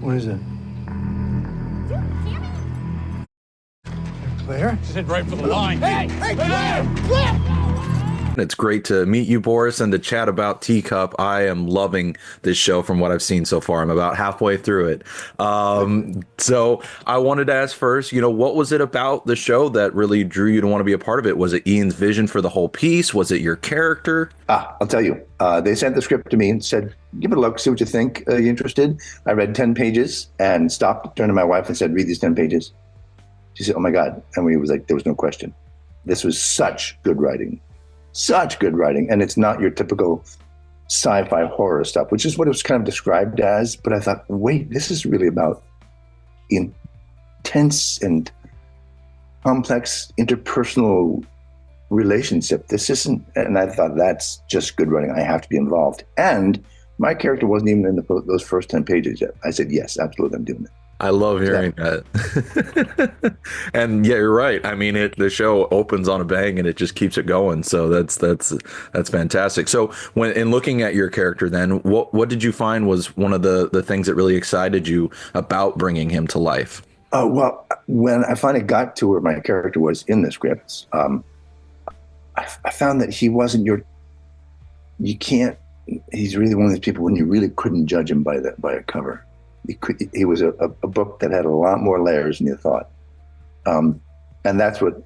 What is it? Claire? Just head right for the line. Hey, Claire! It's great to meet you, Boris, and to chat about Teacup. I am loving this show from what I've seen so far. I'm about halfway through it. So I wanted to ask first, what was it about the show that really drew you to want to be a part of it? Was it Ian's vision for the whole piece? Was it your character? I'll tell you. They sent the script to me and said, give it a look, see what you think. Are you interested? I read 10 pages and stopped, turned to my wife and said, read these 10 pages. She said, oh my God. And we was like, there was no question. This was such good writing. Such good writing. And it's not your typical sci-fi horror stuff, which is what it was kind of described as. But I thought, wait, this is really about intense and complex interpersonal relationship. This isn't, and I thought that's just good writing. I have to be involved. And my character wasn't even in those first 10 pages yet. I said, yes, absolutely, I'm doing it. I love hearing that. And yeah, you're right. I mean, the show opens on a bang and it just keeps it going. So that's fantastic. So when in looking at your character, then what did you find was one of the things that really excited you about bringing him to life? Well, when I finally got to where my character was in the scripts, I found that he wasn't he's really one of these people when you really couldn't judge him by a cover. He was a book that had a lot more layers than you thought. And that's what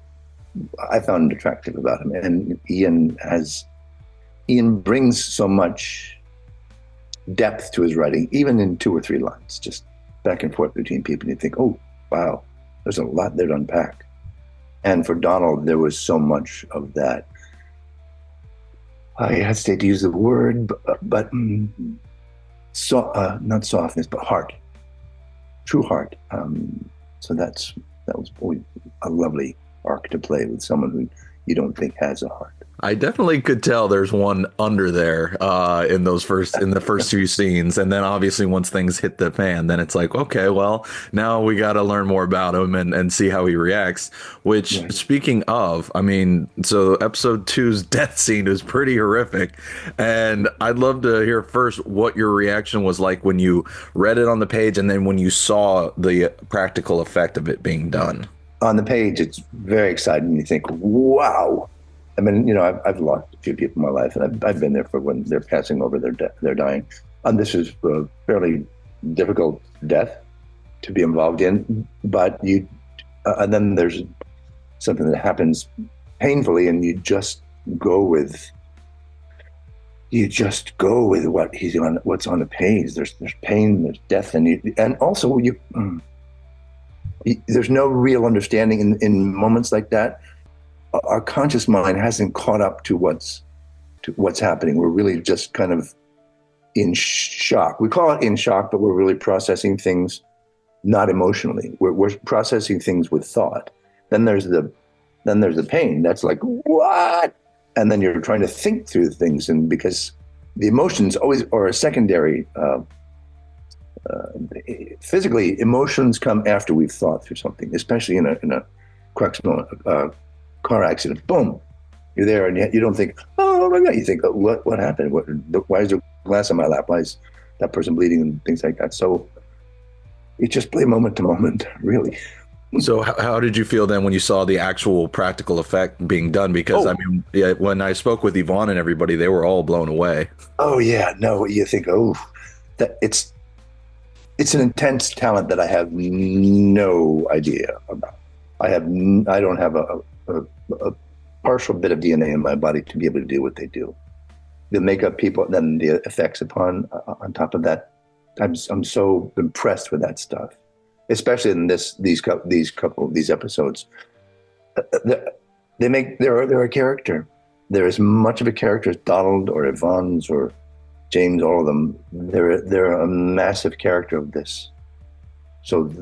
I found attractive about him. And Ian brings so much depth to his writing, even in 2 or 3 lines, just back and forth between people. And you think, oh, wow, there's a lot there to unpack. And for Donald, there was so much of that. I hesitate to use the word, but not softness, but heart, true heart. So that was always a lovely arc to play with someone who you don't think has a heart. I definitely could tell there's one under there in the first 2 scenes, and then obviously once things hit the fan, then it's like, okay, well, now we got to learn more about him and see how he reacts. Which, right. Speaking of, I mean, so episode 2's death scene is pretty horrific, and I'd love to hear first what your reaction was like when you read it on the page, and then when you saw the practical effect of it being done. On the page, it's very exciting. You think, wow. I mean, I've lost a few people in my life, and I've been there for when they're passing over, they're dying. And this is a fairly difficult death to be involved in, but and then there's something that happens painfully, and you just go with what's on the page. There's pain, there's death, and also there's no real understanding in moments like that. Our conscious mind hasn't caught up to what's happening. We're really just kind of in shock. We call it in shock, but we're really processing things not emotionally. We're processing things with thought. Then there's the pain. That's like, what? And then you're trying to think through things, and because the emotions always are a secondary. Physically, emotions come after we've thought through something, especially in a crux moment. Car accident, boom, you're there, and you don't think, oh my God, you think, what happened? Why is there glass on my lap? Why is that person bleeding and things like that? So you just play moment to moment, really. So how did you feel then when you saw the actual practical effect being done? Because I mean, yeah, when I spoke with Yvonne and everybody, they were all blown away. Oh yeah, no, you think, that it's an intense talent that I have no idea about. I don't have a partial bit of DNA in my body to be able to do what they do. The makeup people, then the effects on top of that. I'm so impressed with that stuff, especially in these episodes. They're a character. They're as much of a character as Donald or Yvonne's or James, all of them. They're a massive character of this. So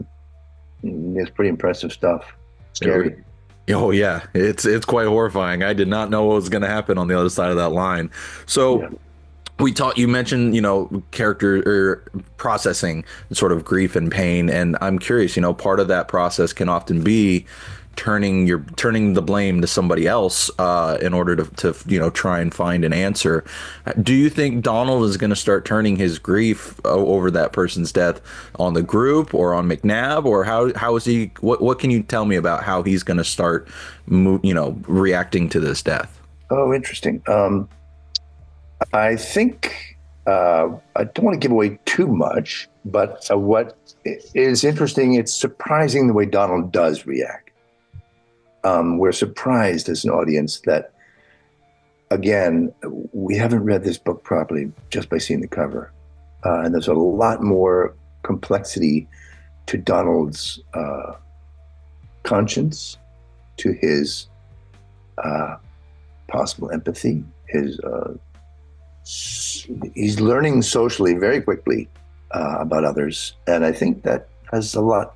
it's pretty impressive stuff. Scary. Oh yeah, it's quite horrifying. I did not know what was going to happen on the other side of that line. So You mentioned, character or processing sort of grief and pain. And I'm curious, part of that process can often be turning the blame to somebody else, in order to, try and find an answer. Do you think Donald is going to start turning his grief over that person's death on the group or on McNabb, or how is he, what can you tell me about how he's going to start, reacting to this death? Oh, interesting. I think I don't want to give away too much, but what is interesting, it's surprising the way Donald does react. We're surprised as an audience that, again, we haven't read this book properly just by seeing the cover. And there's a lot more complexity to Donald's conscience, to his possible empathy, he's learning socially very quickly about others, and I think that adds a lot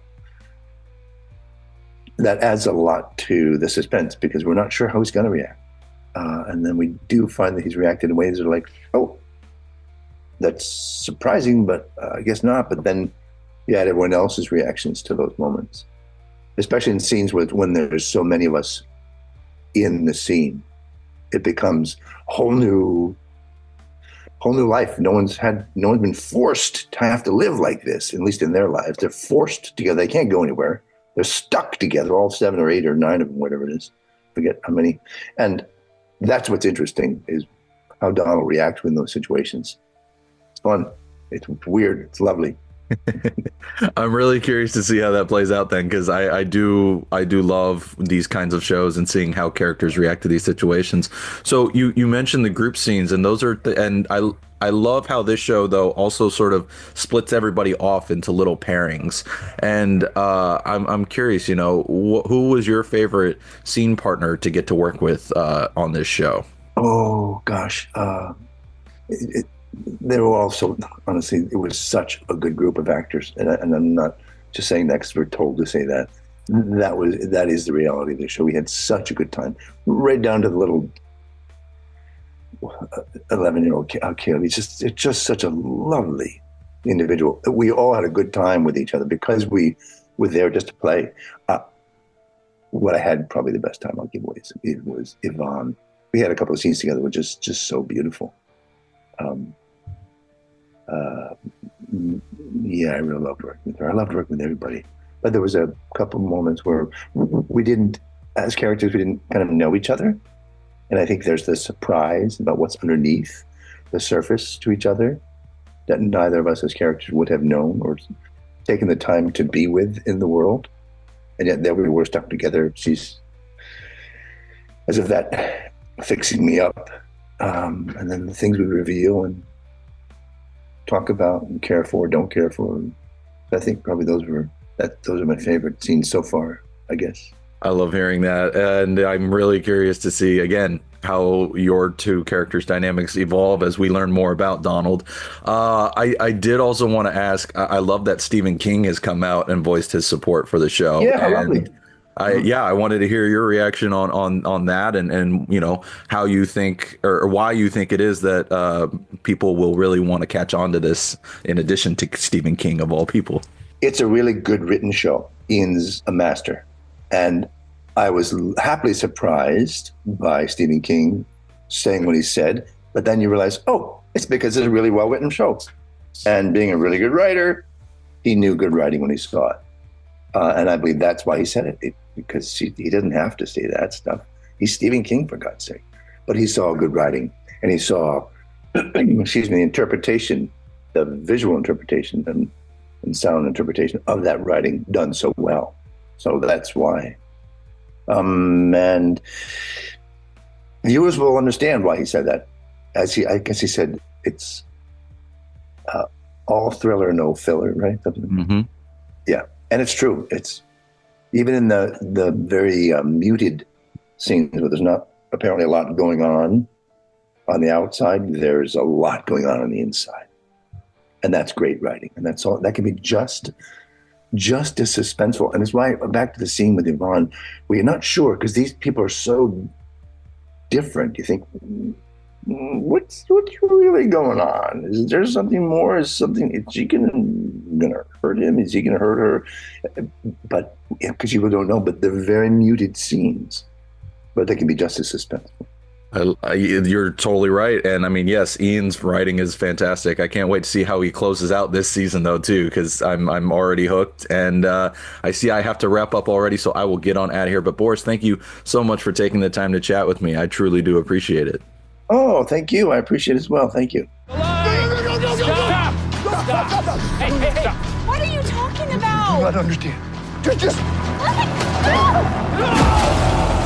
to the suspense, because we're not sure how he's going to react, and then we do find that he's reacted in ways that are like, oh, that's surprising, but I guess not. But then you add everyone else's reactions to those moments, especially in scenes when there's so many of us in the scene. It becomes whole new life. No one's been forced to have to live like this, at least in their lives. They're forced together. They can't go anywhere. They're stuck together, all 7 or 8 or 9 of them, whatever it is. Forget how many. And that's what's interesting, is how Donald reacts in those situations. It's fun. It's weird. It's lovely. I'm really curious to see how that plays out then, because I do love these kinds of shows and seeing how characters react to these situations. So you mentioned the group scenes, and those are and I love how this show though also sort of splits everybody off into little pairings. And I'm curious, who was your favorite scene partner to get to work with on this show? Oh gosh, they were all so, honestly, it was such a good group of actors, and I'm not just saying that because we're told to say that. That is the reality of the show. We had such a good time, right down to the little 11-year-old kid. It's just such a lovely individual. We all had a good time with each other because we were there just to play. What I had probably the best time, I'll give away, it was Yvonne. We had a couple of scenes together, which is just so beautiful. Yeah, I really loved working with her. I loved working with everybody, but there was a couple moments where we didn't, as characters, we didn't kind of know each other, and I think there's this surprise about what's underneath the surface to each other that neither of us as characters would have known or taken the time to be with in the world, and yet there we were stuck together. She's, as if that fixing me up, and then the things we reveal and talk about and care for, don't care for. I think probably those are my favorite scenes so far, I guess. I love hearing that, and I'm really curious to see again how your two characters' dynamics evolve as we learn more about Donald. I did also want to ask. I love that Stephen King has come out and voiced his support for the show. Yeah, how lovely. I wanted to hear your reaction on that, and how you think or why you think it is that people will really want to catch on to this, in addition to Stephen King of all people. It's a really good written show. Ian's a master, and I was happily surprised by Stephen King saying what he said, but then you realize, oh, it's because it's a really well written show, and being a really good writer, he knew good writing when he saw it. And I believe that's why he said it, because he doesn't have to say that stuff. He's Stephen King, for God's sake. But he saw good writing, and he saw, the interpretation, the visual interpretation and sound interpretation of that writing done so well. So that's why. And viewers will understand why he said that. I guess he said it's all thriller, no filler, right? Mm-hmm. Yeah. And it's true. It's even in the very muted scenes where there's not apparently a lot going on the outside, there's a lot going on the inside. And that's great writing. And that's all that can be just as suspenseful. And it's why, back to the scene with Yvonne, where you're not sure, because these people are so different. You think what's really going on? Is there something more? Is she gonna hurt him? Is he gonna hurt her? But because people don't know, but they're very muted scenes, but they can be just as suspenseful. You're totally right, and I mean, yes, Ian's writing is fantastic. I can't wait to see how he closes out this season, though, too, because I'm already hooked, and I see I have to wrap up already, so I will get on out of here. But Boris, thank you so much for taking the time to chat with me. I truly do appreciate it. Oh, thank you. I appreciate it as well. Thank you. Stop! Stop! Hey, stop! What are you talking about? I don't understand. Just. Let it go!